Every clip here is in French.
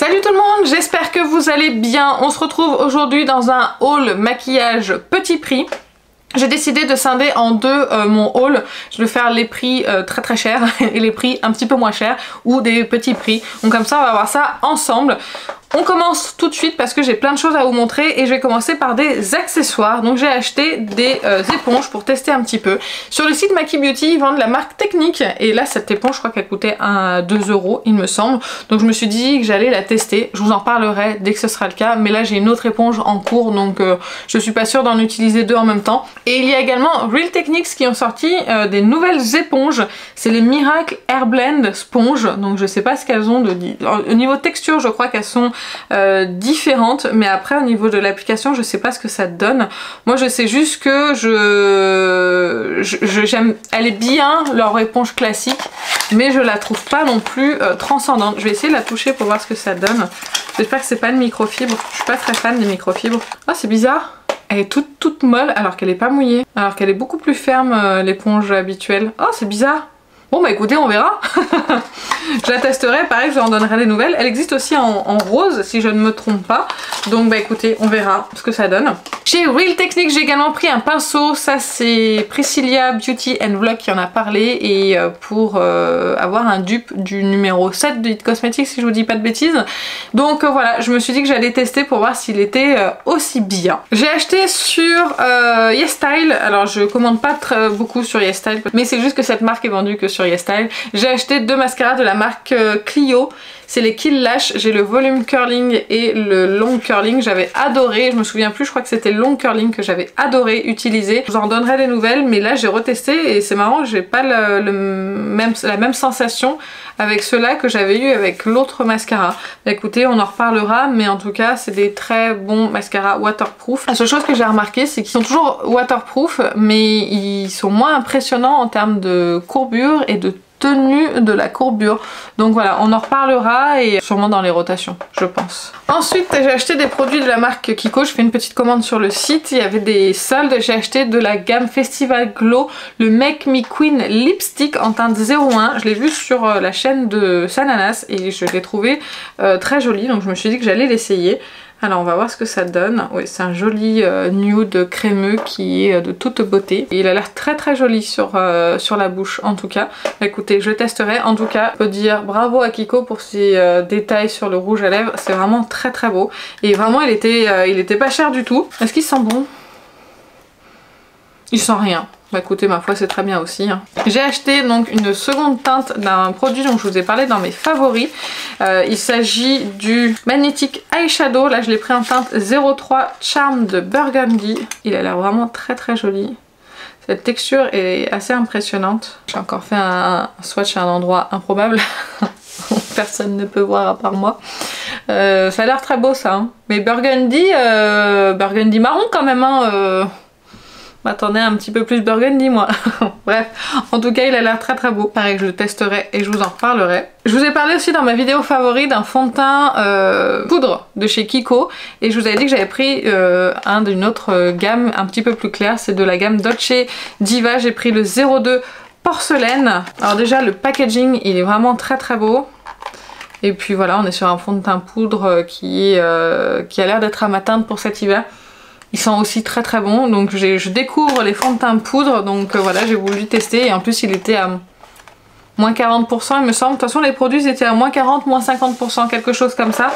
Salut tout le monde, j'espère que vous allez bien. On se retrouve aujourd'hui dans un haul maquillage petit prix. J'ai décidé de scinder en deux mon haul. Je vais faire les prix très chers et les prix un petit peu moins chers ou des petits prix. Donc comme ça on va voir ça ensemble. On commence tout de suite parce que j'ai plein de choses à vous montrer et je vais commencer par des accessoires. Donc j'ai acheté des éponges pour tester un petit peu. Sur le site Maki Beauty, ils vendent la marque Technique et là cette éponge je crois qu'elle coûtait 2 € il me semble. Donc je me suis dit que j'allais la tester. Je vous en parlerai dès que ce sera le cas. Mais là j'ai une autre éponge en cours donc je suis pas sûre d'en utiliser deux en même temps. Et il y a également Real Techniques qui ont sorti des nouvelles éponges. C'est les Miracle Air Blend Sponge. Donc je sais pas ce qu'elles ont de... Au niveau texture je crois qu'elles sont différentes, mais après au niveau de l'application je sais pas ce que ça donne. Moi je sais juste que j'aime, elle est bien leur éponge classique, mais je la trouve pas non plus transcendante. Je vais essayer de la toucher pour voir ce que ça donne. J'espère que c'est pas de microfibre, je suis pas très fan des microfibres. Ah c'est bizarre, elle est toute molle alors qu'elle est pas mouillée, alors qu'elle est beaucoup plus ferme l'éponge habituelle. Oh c'est bizarre. Bon bah écoutez, on verra. Je la testerai, pareil, je vous en donnerai des nouvelles. Elle existe aussi en rose, si je ne me trompe pas. Donc bah écoutez, on verra ce que ça donne. Chez Real Techniques, j'ai également pris un pinceau. Ça c'est Priscilla Beauty and Vlog qui en a parlé. Et pour avoir un dupe du numéro 7 de It Cosmetics, si je vous dis pas de bêtises. Donc voilà, je me suis dit que j'allais tester pour voir s'il était aussi bien. J'ai acheté sur YesStyle. Alors je commande pas beaucoup sur YesStyle, mais c'est juste que cette marque est vendue que sur YesStyle. J'ai acheté deux mascaras de la marque Clio. C'est les Kill Lash. J'ai le volume curling et le long curling. J'avais adoré. Je me souviens plus, je crois que c'était le long curling que j'avais adoré utiliser. Je vous en donnerai des nouvelles, mais là j'ai retesté et c'est marrant, j'ai pas la même sensation avec ceux-là que j'avais eu avec l'autre mascara. Écoutez, on en reparlera, mais en tout cas c'est des très bons mascaras waterproof. La seule chose que j'ai remarqué, c'est qu'ils sont toujours waterproof, mais ils sont moins impressionnants en termes de courbure et de tenue de la courbure. Donc voilà, on en reparlera et sûrement dans les rotations, je pense. Ensuite, j'ai acheté des produits de la marque Kiko. Je fais une petite commande sur le site. Il y avait des soldes. J'ai acheté de la gamme Festival Glow, le Make Me Queen Lipstick en teinte 01. Je l'ai vu sur la chaîne de Sananas et je l'ai trouvé très joli. Donc je me suis dit que j'allais l'essayer. Alors on va voir ce que ça donne. Oui, c'est un joli nude crémeux qui est de toute beauté. Et il a l'air très joli sur la bouche en tout cas. Écoutez, je testerai. En tout cas, je peux dire bravo à Kiko pour ses détails sur le rouge à lèvres. C'est vraiment très beau. Et vraiment il était pas cher du tout. Est-ce qu'il sent bon? Il sent rien. Bah écoutez, ma foi c'est très bien aussi. Hein. J'ai acheté donc une seconde teinte d'un produit dont je vous ai parlé dans mes favoris. Il s'agit du Magnetic Eyeshadow. Là je l'ai pris en teinte 03 Charm de Burgundy. Il a l'air vraiment très joli. Cette texture est assez impressionnante. J'ai encore fait un swatch à un endroit improbable. Personne ne peut voir à part moi. Ça a l'air très beau ça. Hein. Mais Burgundy, Burgundy marron quand même. Hein, m'attendais un petit peu plus burgundy moi. Bref, en tout cas il a l'air très beau. Pareil, je le testerai et je vous en reparlerai. Je vous ai parlé aussi dans ma vidéo favori d'un fond de teint poudre de chez Kiko. Et je vous avais dit que j'avais pris un d'une autre gamme un petit peu plus claire. C'est de la gamme Dolce Diva. J'ai pris le 02 Porcelaine. Alors déjà le packaging il est vraiment très beau. Et puis voilà, on est sur un fond de teint poudre qui a l'air d'être à ma teinte pour cet hiver. Ils sont aussi très bons, donc je découvre les fonds de teint poudre, donc voilà, j'ai voulu tester et en plus il était à moins 40% il me semble. De toute façon les produits étaient à moins 40, moins 50%, quelque chose comme ça.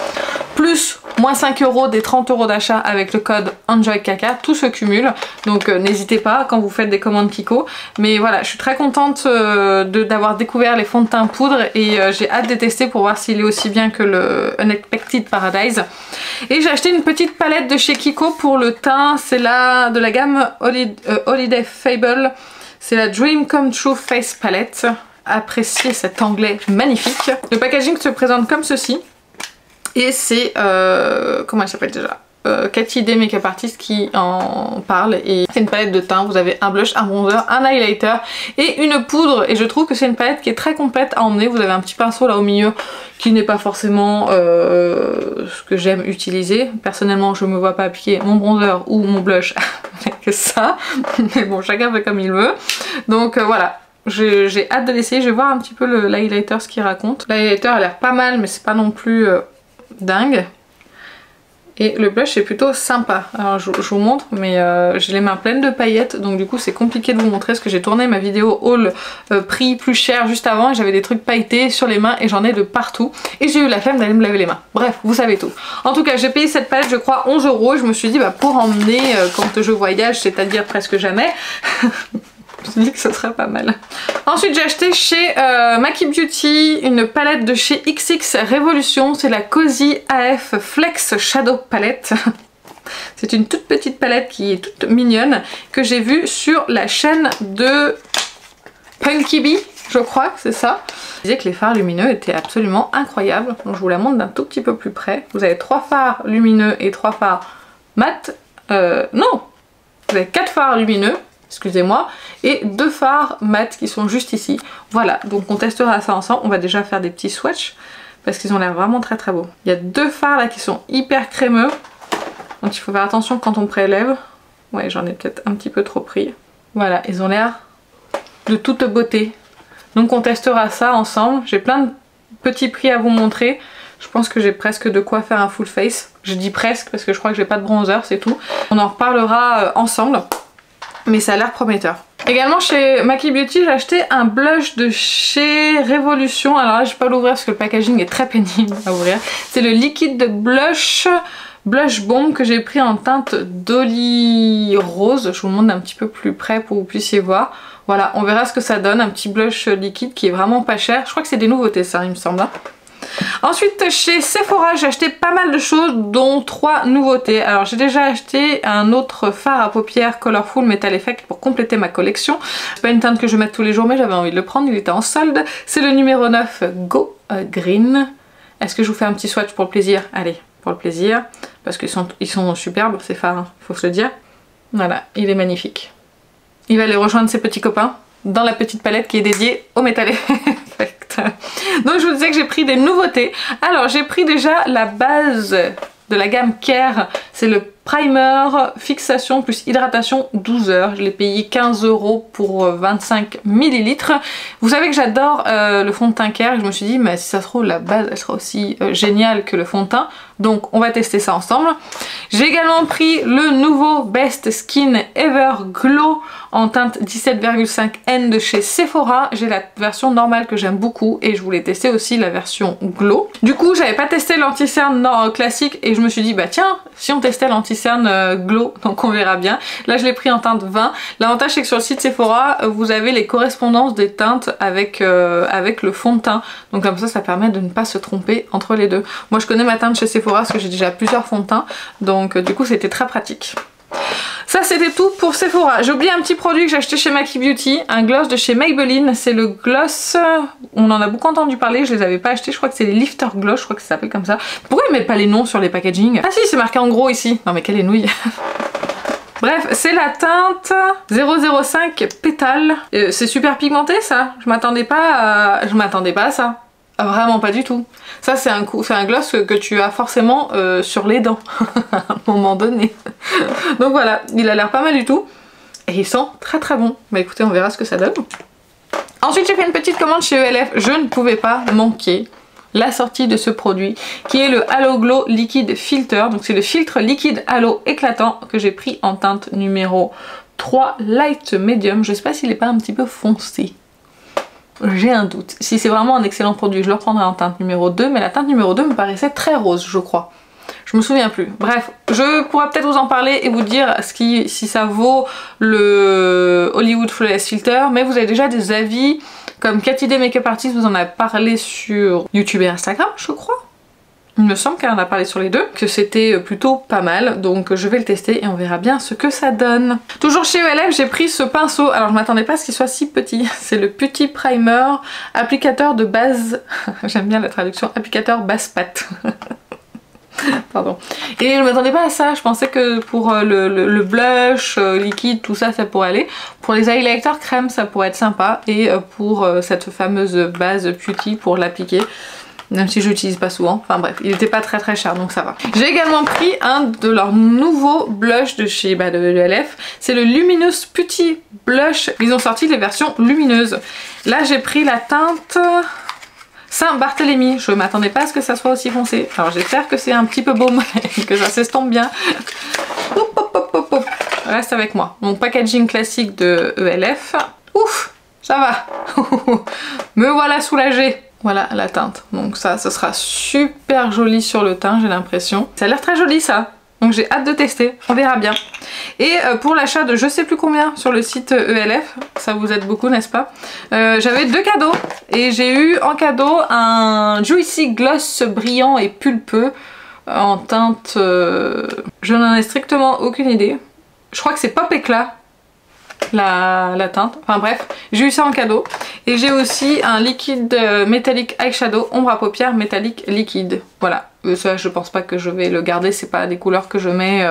Plus moins 5 € des 30 € d'achat avec le code ENJOYCACA, tout se cumule. Donc n'hésitez pas quand vous faites des commandes Kiko. Mais voilà, je suis très contente d'avoir découvert les fonds de teint poudre et j'ai hâte de tester pour voir s'il est aussi bien que le Unexpected Paradise. Et j'ai acheté une petite palette de chez Kiko pour le teint, c'est là de la gamme Holiday Fable. C'est la Dream Come True Face Palette. Appréciez cet anglais magnifique. Le packaging se présente comme ceci. Et c'est, comment elle s'appelle déjà, Cathy Day Makeup Artist qui en parle. Et c'est une palette de teint, vous avez un blush, un bronzer, un highlighter et une poudre. Et je trouve que c'est une palette qui est très complète à emmener. Vous avez un petit pinceau là au milieu qui n'est pas forcément ce que j'aime utiliser. Personnellement je me vois pas appliquer mon bronzer ou mon blush avec ça. Mais bon, chacun fait comme il veut. Donc voilà. J'ai hâte de l'essayer, je vais voir un petit peu l'highlighter ce qu'il raconte. L'highlighter a l'air pas mal mais c'est pas non plus dingue. Et le blush est plutôt sympa. Alors je vous montre, mais j'ai les mains pleines de paillettes, donc du coup c'est compliqué de vous montrer parce que j'ai tourné ma vidéo haul prix plus cher juste avant et j'avais des trucs pailletés sur les mains et j'en ai de partout. Et j'ai eu la flemme d'aller me laver les mains. Bref, vous savez tout. En tout cas, j'ai payé cette palette, je crois 11 €. Je me suis dit, bah pour emmener quand je voyage, c'est-à-dire presque jamais, je me suis dit que ce serait pas mal. Ensuite, j'ai acheté chez Maki Beauty une palette de chez XX Révolution. C'est la Cozy AF Flex Shadow Palette. C'est une toute petite palette qui est toute mignonne que j'ai vue sur la chaîne de Punky Bee, je crois que c'est ça. Je disais que les fards lumineux étaient absolument incroyables. Donc je vous la montre d'un tout petit peu plus près. Vous avez 3 fards lumineux et 3 fards mat. Non, vous avez 4 fards lumineux. Excusez-moi, et 2 fards mat qui sont juste ici. Voilà, donc on testera ça ensemble. On va déjà faire des petits swatchs parce qu'ils ont l'air vraiment très très beaux. Il y a 2 fards là qui sont hyper crémeux, donc il faut faire attention quand on prélève. Ouais, j'en ai peut-être un petit peu trop pris. Voilà, ils ont l'air de toute beauté. Donc on testera ça ensemble. J'ai plein de petits prix à vous montrer. Je pense que j'ai presque de quoi faire un full face. Je dis presque parce que je crois que j'ai pas de bronzer, c'est tout. On en reparlera ensemble. Mais ça a l'air prometteur. Également chez Maki Beauty, j'ai acheté un blush de chez Révolution. Alors là, je vais pas l'ouvrir parce que le packaging est très pénible à ouvrir. C'est le liquide de blush bomb que j'ai pris en teinte d'Oli Rose. Je vous montre d'un petit peu plus près pour que vous puissiez voir. Voilà, on verra ce que ça donne. Un petit blush liquide qui est vraiment pas cher. Je crois que c'est des nouveautés ça, il me semble. Ensuite chez Sephora j'ai acheté pas mal de choses dont 3 nouveautés. Alors j'ai déjà acheté un autre fard à paupières Colorful Metal Effect pour compléter ma collection. C'est pas une teinte que je mets tous les jours mais j'avais envie de le prendre, il était en solde. C'est le numéro 9 Go Green. Est-ce que je vous fais un petit swatch pour le plaisir? Allez, pour le plaisir, parce qu'ils sont superbes ces fards, hein, faut se le dire. Voilà, il est magnifique. Il va aller rejoindre ses petits copains dans la petite palette qui est dédiée au Metal Effect. Donc je vous disais que j'ai pris des nouveautés. Alors j'ai pris déjà la base de la gamme Care, c'est le primer fixation plus hydratation 12 heures. Je l'ai payé 15 € pour 25 ml. Vous savez que j'adore le fond de teint Care et je me suis dit mais si ça se trouve la base elle sera aussi géniale que le fond de teint. Donc on va tester ça ensemble. J'ai également pris le nouveau Best Skin Ever Glow en teinte 17,5 N de chez Sephora. J'ai la version normale que j'aime beaucoup et je voulais tester aussi la version Glow. Du coup j'avais pas testé l'anti-cerne classique et je me suis dit bah tiens si on testait l'anti-cerne Glow, donc on verra bien. Là je l'ai pris en teinte 20. L'avantage c'est que sur le site Sephora vous avez les correspondances des teintes avec le fond de teint. Donc comme ça permet de ne pas se tromper entre les deux. Moi je connais ma teinte chez Sephora parce que j'ai déjà plusieurs fonds de teint donc du coup c'était très pratique. Ça c'était tout pour Sephora. J'ai oublié un petit produit que j'ai acheté chez Maki Beauty, un gloss de chez Maybelline, c'est le gloss, on en a beaucoup entendu parler, je les avais pas achetés, je crois que c'est les Lifter Gloss, je crois que ça s'appelle comme ça. Pourquoi ils mettent pas les noms sur les packaging? Ah si, c'est marqué en gros ici. Non mais quelle est nouille. Bref, c'est la teinte 005 Pétale. C'est super pigmenté ça, je m'attendais pas à ça. Vraiment pas du tout. Ça c'est un gloss que tu as forcément sur les dents à un moment donné. Donc voilà, il a l'air pas mal du tout. Et il sent très très bon. Bah écoutez, on verra ce que ça donne. Ensuite j'ai fait une petite commande chez ELF. Je ne pouvais pas manquer la sortie de ce produit qui est le Halo Glow Liquid Filter. Donc c'est le filtre liquide halo éclatant que j'ai pris en teinte numéro 3 Light Medium. Je sais pas s'il est pas un petit peu foncé. J'ai un doute. Si c'est vraiment un excellent produit, je le reprendrai en teinte numéro 2, mais la teinte numéro 2 me paraissait très rose, je crois. Je me souviens plus. Bref, je pourrais peut-être vous en parler et vous dire si ça vaut le Hollywood Flawless Filter, mais vous avez déjà des avis, comme Cathy Day Makeup Artist vous en a parlé sur YouTube et Instagram, je crois. Il me semble qu'elle en a parlé sur les deux, que c'était plutôt pas mal, donc je vais le tester et on verra bien ce que ça donne. Toujours chez ELF, j'ai pris ce pinceau, alors je m'attendais pas à ce qu'il soit si petit, c'est le Petit Primer applicateur de base, j'aime bien la traduction, applicateur basse pâte. Pardon. Et je m'attendais pas à ça, je pensais que pour le blush, liquide, tout ça, ça pourrait aller. Pour les highlighters crème, ça pourrait être sympa, et pour cette fameuse base Beauty pour l'appliquer. Même si je l'utilise pas souvent, enfin bref, il était pas très très cher donc ça va. J'ai également pris un de leurs nouveaux blushs de chez de ELF, c'est le Luminous Putty Blush. Ils ont sorti les versions lumineuses. Là j'ai pris la teinte Saint-Barthélemy. Je m'attendais pas à ce que ça soit aussi foncé. Alors j'espère que c'est un petit peu baume et que ça s'estompe bien. Hop, hop, hop, hop, hop. Reste avec moi. Mon packaging classique de ELF. Ouf, ça va. Me voilà soulagée. Voilà la teinte. Donc ça sera super joli sur le teint, j'ai l'impression. Ça a l'air très joli ça. Donc j'ai hâte de tester, on verra bien. Et pour l'achat de je sais plus combien sur le site ELF, ça vous aide beaucoup n'est-ce pas, j'avais 2 cadeaux. Et j'ai eu en cadeau un Juicy Gloss brillant et pulpeux en teinte... je n'en ai strictement aucune idée. Je crois que c'est Pop Éclat la teinte. Enfin bref, j'ai eu ça en cadeau. Et j'ai aussi un liquide métallique eyeshadow ombre à paupières métallique liquide. Voilà. Ça je pense pas que je vais le garder, c'est pas des couleurs que je mets,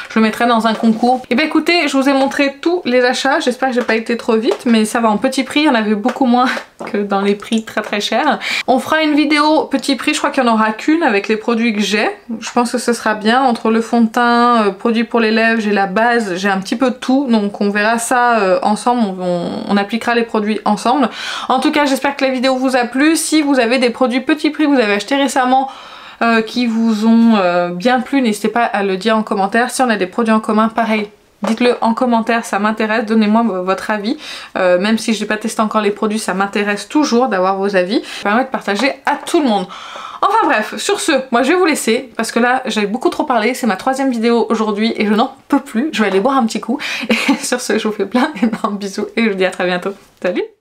je le mettrai dans un concours. Et bien écoutez, je vous ai montré tous les achats, j'espère que j'ai pas été trop vite, mais ça va en petit prix, il y en avait beaucoup moins que dans les prix très très chers. On fera une vidéo petit prix, je crois qu'il n'y en aura qu'une avec les produits que j'ai. Je pense que ce sera bien, entre le fond de teint, produits pour les lèvres, j'ai la base, j'ai un petit peu de tout, donc on verra ça ensemble, on appliquera les produits ensemble. En tout cas j'espère que la vidéo vous a plu, si vous avez des produits petit prix que vous avez achetés récemment, qui vous ont bien plu, n'hésitez pas à le dire en commentaire. Si on a des produits en commun, pareil, dites-le en commentaire, ça m'intéresse, donnez-moi votre avis. Même si je n'ai pas testé encore les produits, ça m'intéresse toujours d'avoir vos avis. Ça permet de partager à tout le monde. Enfin bref, sur ce, moi je vais vous laisser, parce que là j'ai beaucoup trop parlé, c'est ma 3e vidéo aujourd'hui et je n'en peux plus. Je vais aller boire un petit coup. Et sur ce, je vous fais plein d'énormes bisous et je vous dis à très bientôt. Salut!